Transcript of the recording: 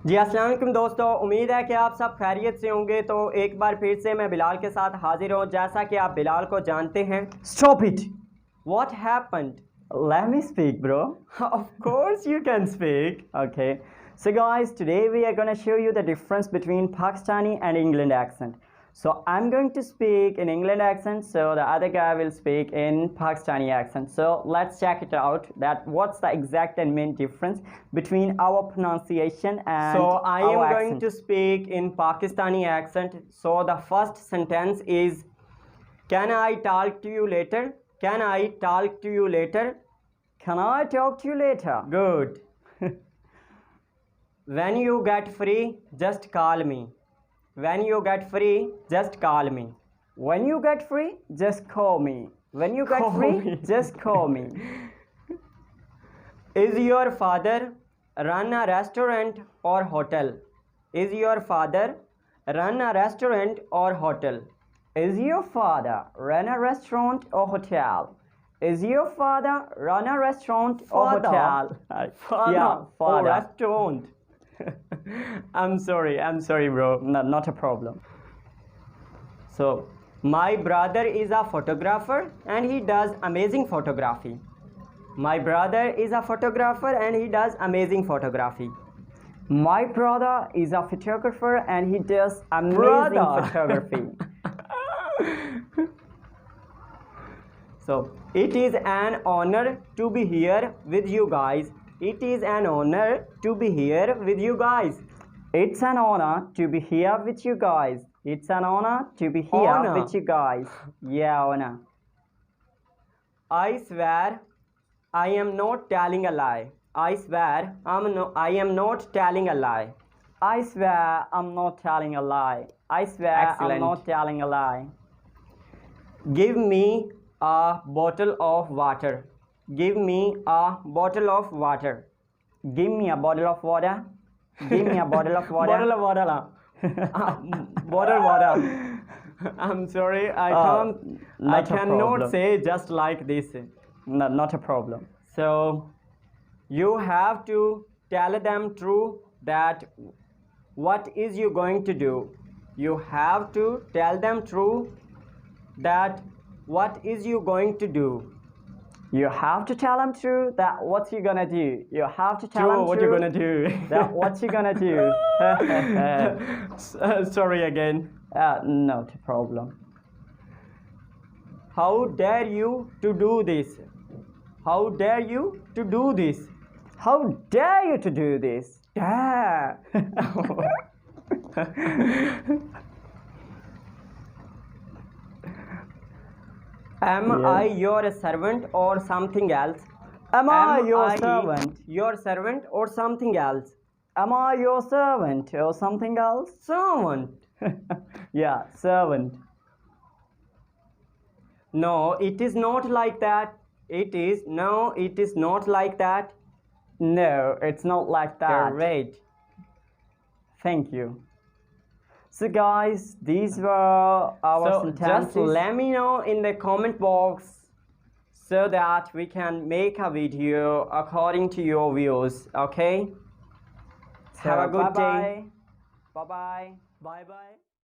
जी अस्सलाम वालेकुम दोस्तों, उम्मीद है कि आप सब खैरियत से होंगे। तो एक बार फिर से मैं बिलाल के साथ हाजिर हूँ। जैसा कि आप बिलाल को जानते हैं। Stop it! What happened? Let me speak, bro. Of course you can speak. Okay. So guys, today we are going to show you the difference between Pakistani and England accent. So I'm going to speak in England accent, so the other guy will speak in Pakistani accent. So let's check it out, that what's the exact and main difference between our pronunciation and So I am our going accent. to speak in Pakistani accent. So the first sentence is, can I talk to you later? Can I talk to you later? Can I talk to you later? Good. When you get free, just call me. When you get free, just call me. When you get free, just call me. When you get Call free, me. just call me. Is your father run a restaurant or hotel? Is your father run a restaurant or hotel? Is your father run a restaurant or hotel? Is your father run a restaurant or Father? hotel? Father Yeah, or father. restaurant? I'm sorry, bro. No, not a problem. So, my brother is a photographer and he does amazing photography. My brother is a photographer and he does amazing photography. My brother is a photographer and he does amazing Brother. photography. So, it is an honor to be here with you guys. It is an honor to be here with you guys. It's an honor to be here with you guys. It's an honor to be here Honor. with you guys. Yeah, honor. I swear I am not telling a lie. I swear I am not telling a lie. I swear I'm not telling a lie. I swear Excellent. I'm not telling a lie. Give me a bottle of water. Give me a bottle of water. Give me a bottle of water. Give me a bottle of water. Bottle of water. Bottle water. I'm sorry, I not a cannot problem. say just like this. No, not a problem. So you have to tell them true that what is you going to do. You have to tell them true that what is you going to do. You have to tell them true that what you gonna do. You have to tell True, them what true you gonna do. that what you gonna do. Sorry again. Not a problem. How dare you to do this? How dare you to do this? How dare you to do this? Dare. Am Yeah. I your servant or something else? Am I your I servant? your servant or something else? Am I your servant or something else? Servant. Yeah, servant. No, it is not like that. It is not like that. No, it's not like that. Great. Thank you. So guys, these were our So sentences. just let me know in the comment box so that we can make a video according to your views. Okay? So, Have a good day. Bye bye. Bye bye. Bye bye.